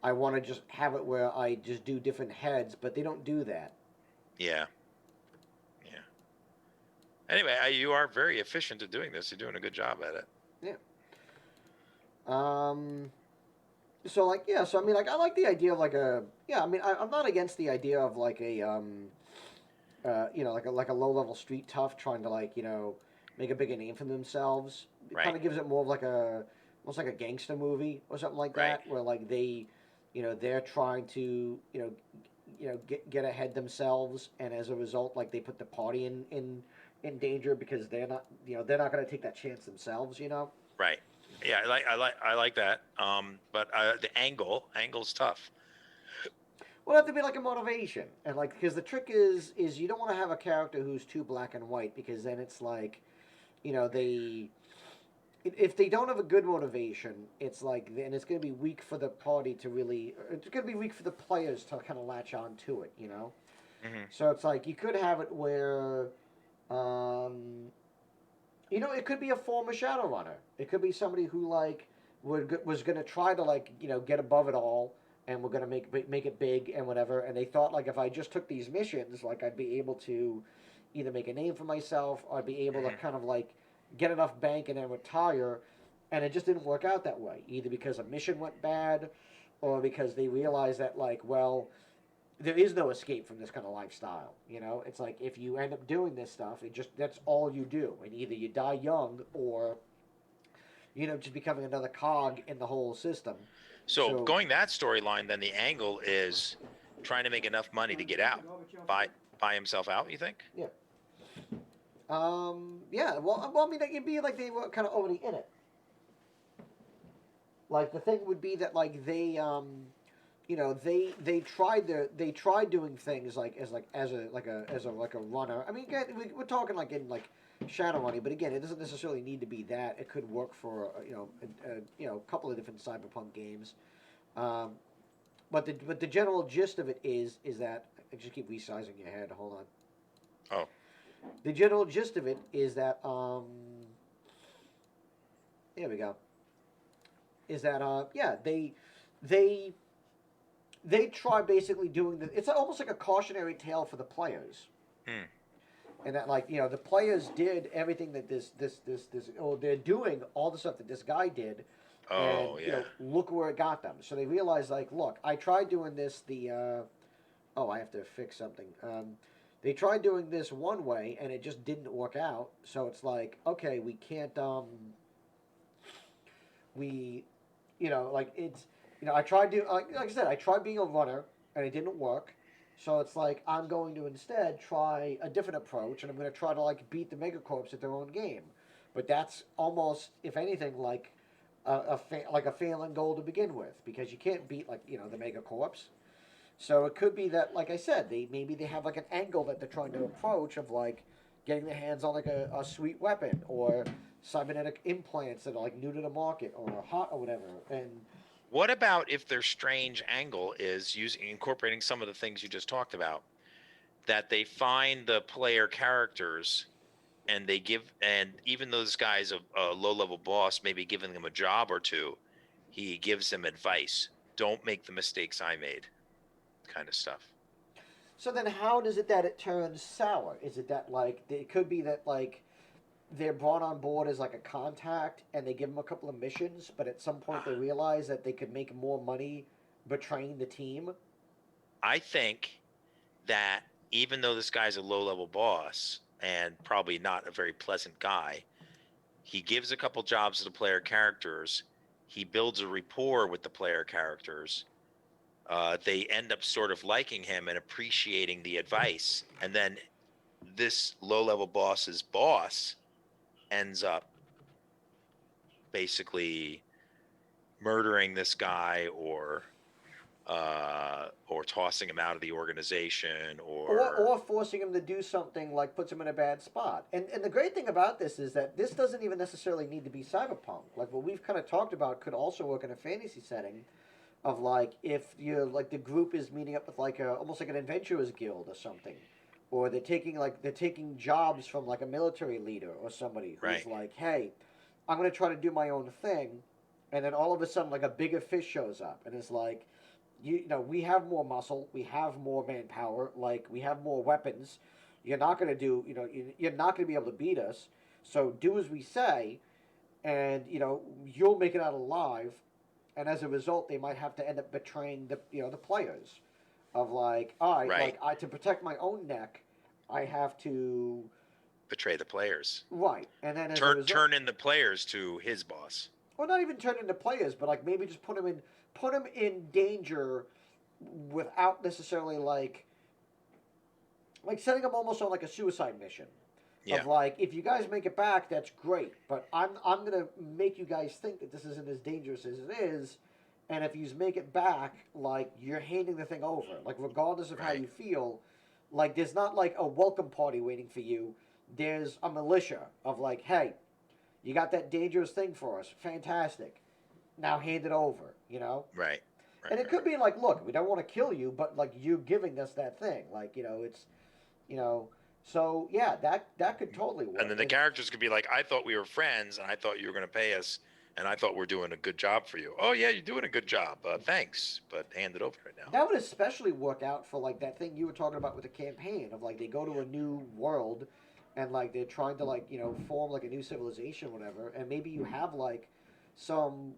I want to just have it where I just do different heads, but they don't do that. Yeah. Anyway, you are very efficient at doing this. You're doing a good job at it. Yeah. So I mean, like I like the idea of like I'm not against the idea of like a like a low level street tough trying to make a bigger name for themselves. It kind of gives it more of like almost like a gangster movie or something like that, where like they're trying to get ahead themselves, and as a result, like they put the party in danger because they're not going to take that chance themselves. Right. Yeah, I like that. But the angle's tough. Well, it have to be like a motivation, and like because the trick is you don't want to have a character who's too black and white, because then it's like, if they don't have a good motivation, it's like then it's going to be weak for the party to really. It's going to be weak for the players to kind of latch on to it. Mm-hmm. So it's like you could have it where, it could be a former Shadowrunner. It could be somebody who was going to try to get above it all, and we're going to make it big and whatever. And they thought like if I just took these missions, like I'd be able to either make a name for myself, or I'd be able to kind of like get enough bank and then retire. And it just didn't work out that way, either because a mission went bad, or because they realized that there is no escape from this kind of lifestyle. It's like if you end up doing this stuff, that's all you do, and either you die young or just becoming another cog in the whole system. So going that storyline, then the angle is trying to make enough money to get out, buy himself out. You think? Yeah. Yeah. Well, I mean, it'd be like they were kind of already in it. Like the thing would be that like they tried doing things like as a runner. I mean, again, we're talking like in like shadow running, but again, it doesn't necessarily need to be that. It could work for a couple of different cyberpunk games. Um, but the general gist of it is that I just keep resizing your head. Hold on. Oh, The general gist of it is that here we go. Is that yeah they they try basically doing the it's almost like a cautionary tale for the players. hmm. And that like the players did everything that this or they're doing all the stuff that this guy did, and Oh, yeah. look where it got them. So they realized like, look, I tried doing this oh, I have to fix something. They tried doing this one way and it just didn't work out. So it's like, okay, we can't we like it's I tried to like I said, I tried being a runner and it didn't work. So it's like I'm going to instead try a different approach, and I'm going to try to like beat the Megacorps at their own game. But that's almost, if anything, like like a failing goal to begin with, because you can't beat like the Megacorps. So it could be that, like I said, maybe they have like an angle that they're trying to approach of like getting their hands on like a sweet weapon or cybernetic implants that are like new to the market or hot or whatever. And What about if their strange angle is incorporating some of the things you just talked about? That they find the player characters and they give, and even though this guy's a low level boss, maybe giving them a job or two, he gives them advice. Don't make the mistakes I made, kind of stuff. so then, how does it that it turns sour? Is it that like it could be that like they're brought on board as like a contact and they give them a couple of missions, but at some point they realize that they could make more money betraying the team? I think that even though this guy's a low level boss and probably not a very pleasant guy, he gives a couple jobs to the player characters. He builds a rapport with the player characters. They end up sort of liking him and appreciating the advice. And then this low level boss's boss ends up basically murdering this guy or tossing him out of the organization Or forcing him to do something like puts him in a bad spot. And the great thing about this is that this doesn't even necessarily need to be cyberpunk. Like what we've kind of talked about could also work in a fantasy setting of like if you like the group is meeting up with like a almost like an adventurers guild or something. Or they're taking jobs from like a military leader or somebody who's right. like, "Hey, I'm going to try to do my own thing." And then all of a sudden like a bigger fish shows up and it's like we have more muscle, we have more manpower, like we have more weapons. You're not going to do, you're not going to be able to beat us. So do as we say, and you'll make it out alive. And as a result, they might have to end up betraying the players, of like, all right, Right. like I to protect my own neck, I have to Betray the players. right, and then as a Turn result, in the players to his boss. or not even turn into players, but like maybe just put them in danger without necessarily like setting them almost on like a suicide mission Yeah. of like if you guys make it back that's great, but I'm gonna make you guys think that this isn't as dangerous as it is, and if you make it back like you're handing the thing over, like regardless of how Right. you feel, like there's not like a welcome party waiting for you, there's a militia of like, hey, you got that dangerous thing for us, fantastic, now hand it over, Right. Right. and it could be like, look, we don't want to kill you, but like you giving us that thing, like it's, you know, so yeah, that could totally work. And then the characters could be like, I thought we were friends and I thought you were going to pay us and I thought we're doing a good job for you. Oh yeah, you're doing a good job. Thanks, but hand it over right now. That would especially work out for like that thing you were talking about with the campaign of like they go to a new world, and like they're trying to like form like a new civilization, or whatever, and maybe you have like some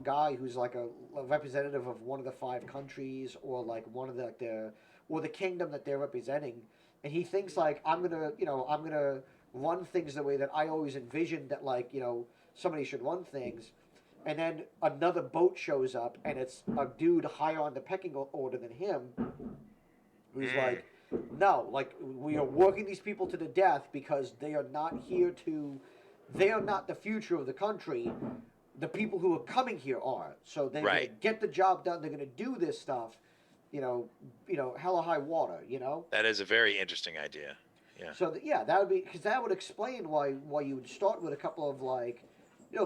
guy who's like a representative of one of the five countries or like one of the or the kingdom that they're representing, and he thinks like I'm gonna run things the way that I always envisioned that like somebody should run things, and then another boat shows up, and it's a dude higher on the pecking order than him, who's like, no, like we are working these people to the death because they are not here to, they are not the future of the country. The people who are coming here are. So they're gonna Right. get the job done. They're gonna do this stuff, hella high water. That is a very interesting idea. Yeah. So yeah, that would be because that would explain why you would start with a couple of like,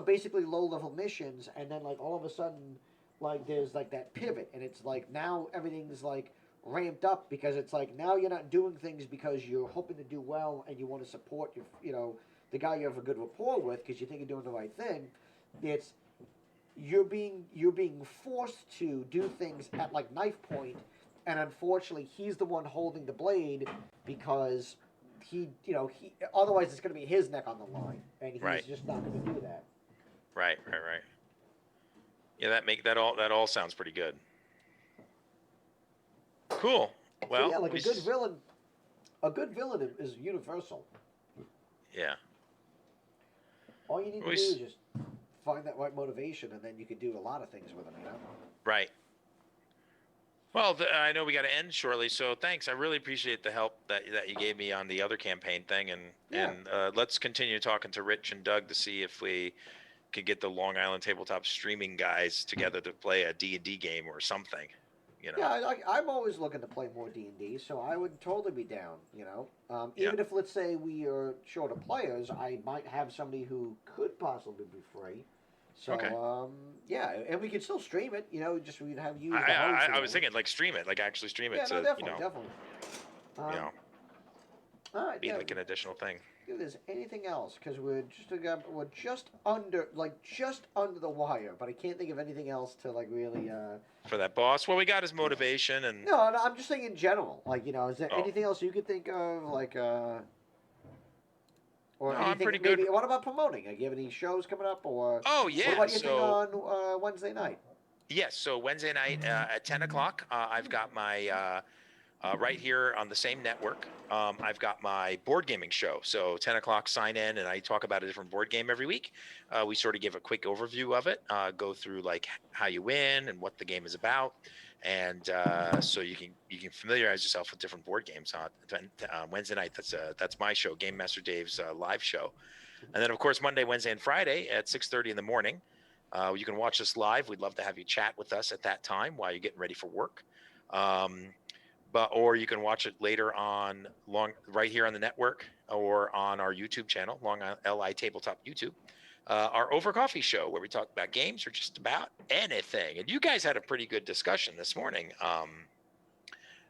basically low level missions, and then like all of a sudden, like there's like that pivot, and it's like now everything's like ramped up because it's like now you're not doing things because you're hoping to do well and you want to support the guy you have a good rapport with because you think you're doing the right thing. It's you're being forced to do things at like knife point, and unfortunately he's the one holding the blade because he otherwise it's going to be his neck on the line, and he's Right. just not going to do that. Right. Yeah, that all sounds pretty good. Cool. Well, So yeah, like a good villain is universal. Yeah. All you need to We do s- is just find that right motivation, and then you can do a lot of things with them. Right. Well, I know we got to end shortly, so thanks. I really appreciate the help that you gave me on the other campaign thing, and Yeah. let's continue talking to Rich and Doug to see if we could get the Long Island tabletop streaming guys together to play a D&D game or something. Yeah, I'm always looking to play more D&D, so I would totally be down. Yeah. Even if let's say we are short of players, I might have somebody who could possibly be free. So Okay. yeah, and we could still stream it. Just we'd have you as the host. I was thinking like stream it, like actually stream it Yeah, no, to definitely. All right, be yeah. like an additional thing. If there's anything else, because we're just under the wire, but I can't think of anything else to like really. For that boss, well, we got his motivation and No, I'm just saying in general. Like, is there Oh. anything else you could think of, like, or No, I'm anything? pretty Maybe. good. What about promoting? Like, you have any shows coming up, or Oh what yeah, about your thing so on Wednesday night? yes, so Wednesday night at 10 o'clock, I've got my right here on the same network. I've got my board gaming show. So 10 o'clock, sign in, and I talk about a different board game every week. We sort of give a quick overview of it, go through like how you win and what the game is about, and so you can familiarize yourself with different board games on Wednesday night. That's my show, Game Master Dave's live show, and then of course Monday, Wednesday, and Friday at 6:30 in the morning. You can watch us live. We'd love to have you chat with us at that time while you're getting ready for work. Or you can watch it later on right here on the network or on our YouTube channel, Long Island LI Tabletop YouTube, our Over Coffee show where we talk about games or just about anything. And you guys had a pretty good discussion this morning.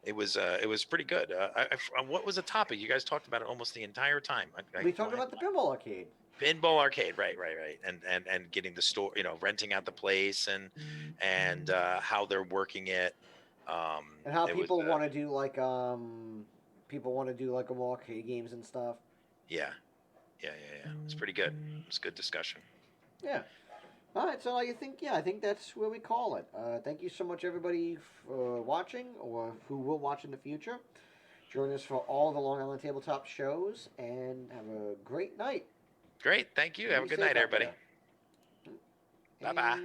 It was pretty good. What was the topic? You guys talked about it almost the entire time. We talked about the pinball arcade. Pinball arcade, right, and getting the store, renting out the place and how they're working it. And how people want to do like more arcade games and stuff. Yeah. It's pretty good. It's good discussion. Yeah. All right, so I think that's where we call it. Thank you so much, everybody, for watching or who will watch in the future. Join us for all the Long Island Tabletop shows, and have a great night. Great. Thank you. Have a good night, everybody. Bye-bye.